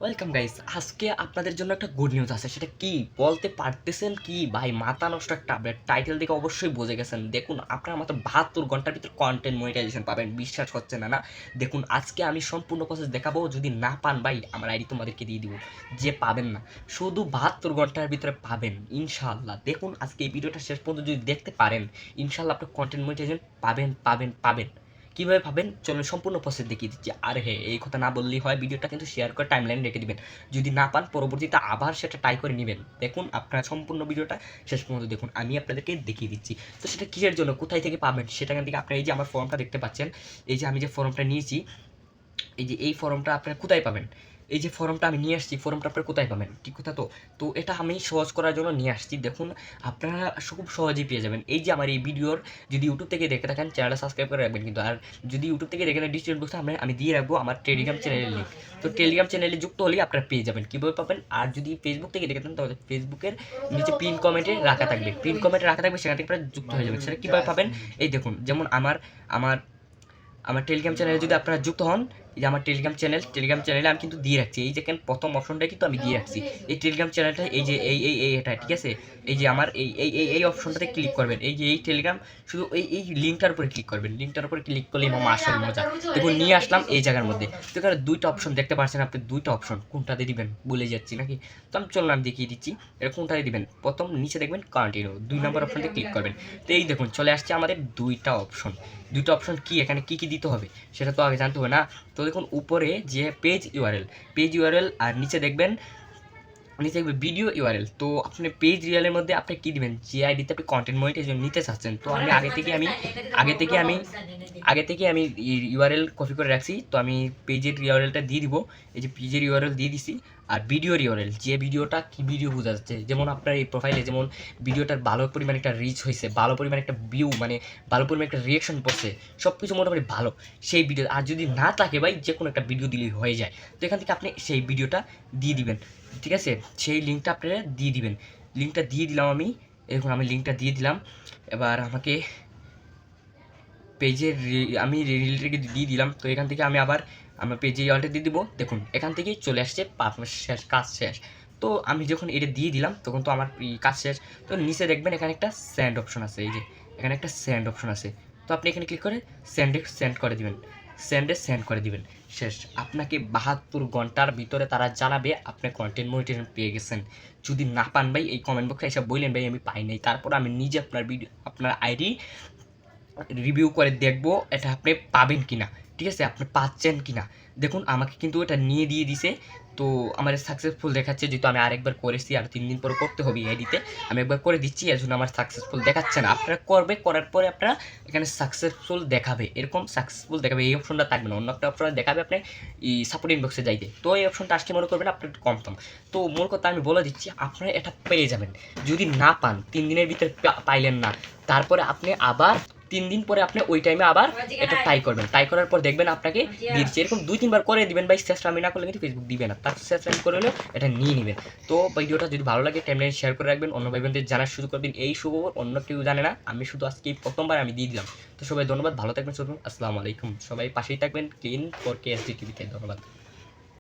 Welcome guys, আজকে আপনাদের জন্য একটা গুড নিউজ আছে। সেটা কি বলতে পারতেছেন কি ভাই? মাথা নষ্ট একটা আপডেট। টাইটেল দেখে অবশ্যই বুঝে গেছেন। দেখুন, আপনারা মাত্র 72 ঘন্টার ভিতর কন্টেন্ট মনিটাইজেশন পাবেন। বিশ্বাস হচ্ছে না? না, দেখুন আজকে আমি সম্পূর্ণ প্রসেস দেখাবো। যদি না পান ভাই, আমার আইডি তোমাদেরকে দিয়ে দিব। যে পাবেন না, শুধু 72 ঘন্টার ভিতরে পাবেন ইনশাআল্লাহ। দেখুন, আজকে এই ভিডিওটা শেষ পর্যন্ত যদি দেখতে পারেন, ইনশাআল্লাহ আপনি কন্টেন্ট মনিটাইজেশন পাবেন পাবেন পাবেন। কীভাবে পাবেন চলুন সম্পূর্ণ প্রসেস দেখিয়ে দিচ্ছি। আর হ্যাঁ, এই কথা না বললেই হয়, ভিডিওটা কিন্তু শেয়ার করে টাইমলাইন রেখে দিবেন। যদি না পান পরবর্তীতে আবার সেটা ট্রাই করে নেবেন। দেখুন, আপনারা সম্পূর্ণ ভিডিওটা শেষ পর্যন্ত দেখুন, আমি আপনাদেরকে দেখিয়ে দিচ্ছি। তো সেটা কিসের জন্য, কোথায় থেকে পাবেন সেখান থেকে আপনারা এই যে আমার ফর্মটা দেখতে পাচ্ছেন, এই যে আমি যে ফর্মটা নিয়েছি, এই যে এই ফর্মটা আপনারা কোথায় পাবেন? এই যে ফর্মটা আমি নিয়ে আসছি, ফর্মটা আপনারা কোথায় পাবেন? ঠিক কথা তো। তো এটা আমি সহজ করার জন্য নিয়ে আসছি। দেখুন, আপনারা খুব সহজেই পেয়ে যাবেন। এই যে আমার এই ভিডিওর, যদি ইউটিউব থেকে দেখে থাকেন চ্যানেলটা সাবস্ক্রাইব করে রাখবেন কিন্তু। আর যদি ইউটিউব থেকে দেখেন, ডিসক্রিপশন বক্সে আমি দিয়ে রাখবো আমার টেলিগ্রাম চ্যানেলের লিঙ্ক। তো টেলিগ্রাম চ্যানেলে যুক্ত হলেই আপনারা পেয়ে যাবেন। কীভাবে পাবেন? আর যদি ফেসবুক থেকে দেখে থাকেন তাহলে ফেসবুকের নিচে পিন কমেন্টে রাখা থাকবে, পিন কমেন্টে রাখা থাকবে, সেখান থেকে আপনারা যুক্ত হয়ে যাবেন। সেটা কীভাবে পাবেন? এই দেখুন, যেমন আমার আমার আমার টেলিগ্রাম চ্যানেলে যদি আপনারা যুক্ত হন, এই যে আমার টেলিগ্রাম চ্যানেলে আমি কিন্তু দিয়ে রাখছি। এই দেখেন প্রথম অপশনটা কিন্তু আমি দিয়ে রাখছি। এই টেলিগ্রাম চ্যানেলটা এই যে এটা ঠিক আছে। এই যে আমার এই অপশনটাতে ক্লিক করবেন। এই যে এই টেলিগ্রাম, শুধু এই লিঙ্কটার উপরে ক্লিক করবেন। লিঙ্কটার উপরে ক্লিক করলেই মামা আসল মজা। দেখুন, নিয়ে আসলাম এই জায়গার মধ্যে। তো এখানে দুইটা অপশন দেখতে পাচ্ছেন আপনি, দুইটা অপশন কোনটাতে দিবেন ভুলে যাচ্ছি নাকি। তো আমি চলুন, আমি দেখিয়ে দিচ্ছি এটা কোনটাতে দিবেন। প্রথম নিচে দেখবেন কন্টিনিউ, 2 নম্বর অপশনতে ক্লিক করবেন। তো এই দেখুন চলে আসছে আমাদের দুইটা অপশন। দুইটা অপশন কি, এখানে কি কি দিতে হবে সেটা তো আগে জানতে হবে না। তো দেখুন উপরে যে পেজ ইউআরএল আর নিচে দেখবেন ভিডিও ইউআরএল। তো আপনি পেজ রিয়ালের মধ্যে আপনি কি দিবেন, যে আইডিতে আপনি কন্টেন্ট মনিটাইজেশন নিতে চাচ্ছেন। তো আমি আগে থেকে আমি ইউআরএল কপি করে রাখছি। তো আমি পেজের ইউআরএলটা দিয়ে দিব। এই যে পেজের ইউআরএল দিয়ে দিছি। আর ভিডিওর ইউআরএল, যে ভিডিওটা কি ভিডিও বোঝা যাচ্ছে, যেমন আপনার এই প্রোফাইলে যেমন ভিডিওটার ভালো পরিমাণে একটা রিচ হয়েছে, ভালো পরিমাণে একটা ভিউ, মানে ভালো পরিমাণে একটা রিয়েকশন পড়ছে, সব কিছু মোটামুটি ভালো সেই ভিডিও। আর যদি না থাকে ভাই, যে কোনো একটা ভিডিও দিলেই হয়ে যায়। তো এখান থেকে আপনি সেই ভিডিওটা দিয়ে দিবেন। ঠিক আছে, সেই লিঙ্কটা আপনারা দিয়ে দিবেন। লিঙ্কটা দিয়ে দিলাম আমি। দেখুন, আমি লিঙ্কটা দিয়ে দিলাম। এবার আমাকে পেজের আমি রিলটাকে দিয়ে দিলাম। তো এখান থেকে আমি আবার আমার পেজে ইউআরএলটা দিয়ে দিব। দেখুন এখান থেকেই চলে আসছে আপনার শেষ, কাজ শেষ। তো আমি যখন এটা দিয়ে দিলাম তখন তো আমার কাজ শেষ। তো নিচে দেখবেন এখানে একটা সেন্ড অপশন আছে। এই যে এখানে একটা সেন্ড অপশন আছে। তো আপনি এখানে ক্লিক করে সেন্ড করে দিবেন। সেন্ড করে দিবেন। শেষ। আপনাকে 72 ঘন্টার ভিতরে তারা জানাবে আপনি কন্টেন্ট মনিটাইজেশন পেয়ে গেছেন। যদি না পান ভাই, এই কমেন্ট বক্সে এসে বললেন ভাই আমি পাই নাই, তারপর আমি নিজে আপনার আইডি রিভিউ করে দেখবো এটা আপনি পাবেন কিনা। ঠিক আছে, আপনি পাচ্ছেন কিনা। দেখুন আমাকে কিন্তু এটা নিয়ে দিয়ে দিছে। তো আমার সাকসেসফুল দেখাচ্ছে, যেহেতু আমি আরেকবার করেছি, আর 3 দিন পরে করতে হবে আইডিতে। আমি একবার করে দিচ্ছি, এর জন্য আমার সাকসেসফুল দেখাচ্ছে না। আপনারা করার পরে আপনারা এখানে সাকসেসফুল দেখাবে, এরকম সাকসেসফুল দেখাবে। এই অপশনটা থাকবে না, অন্য একটা অপশন দেখাবে আপনি এই সাপোর্ট ইনবক্সে যাইতে। তো এই অপশনটা আসলে মনে করবেন আপনার কনফার্ম। তো মূল কথা আমি বলে দিচ্ছি, আপনারা এটা পেয়ে যাবেন। যদি না পান, 3 দিনের ভিতরে পাইলেন না, তারপরে আপনি আবার 3 দিন পরে আপনি ওই টাইমে আবার এটা ট্রাই করবেন। ট্রাই করার পর দেখবেন আপনাকে দিচ্ছে। এরকম 2-3 বার করে দিবেন ভাই। চেষ্টা আমি না করলে কিন্তু ফেসবুক দিবে না, তার চেষ্টা আমি করে হলেও এটা নিয়ে নেবেন। তো ভিডিওটা যদি ভালো লাগে টাইমলাইন শেয়ার করে রাখবেন, অন্য ভাই বোনদের জানার সুযোগ করবেন। এই সুখবর অন্য কেউ জানে না, আমি শুধু আজকে প্রথমবার আমি দিয়ে দিলাম। তো সবাই ধন্যবাদ, ভালো থাকবেন। আসসালামু আলাইকুম। সবাই পাশেই থাকবেন। ক্লিন ফর KSD টিভিতে। ধন্যবাদ।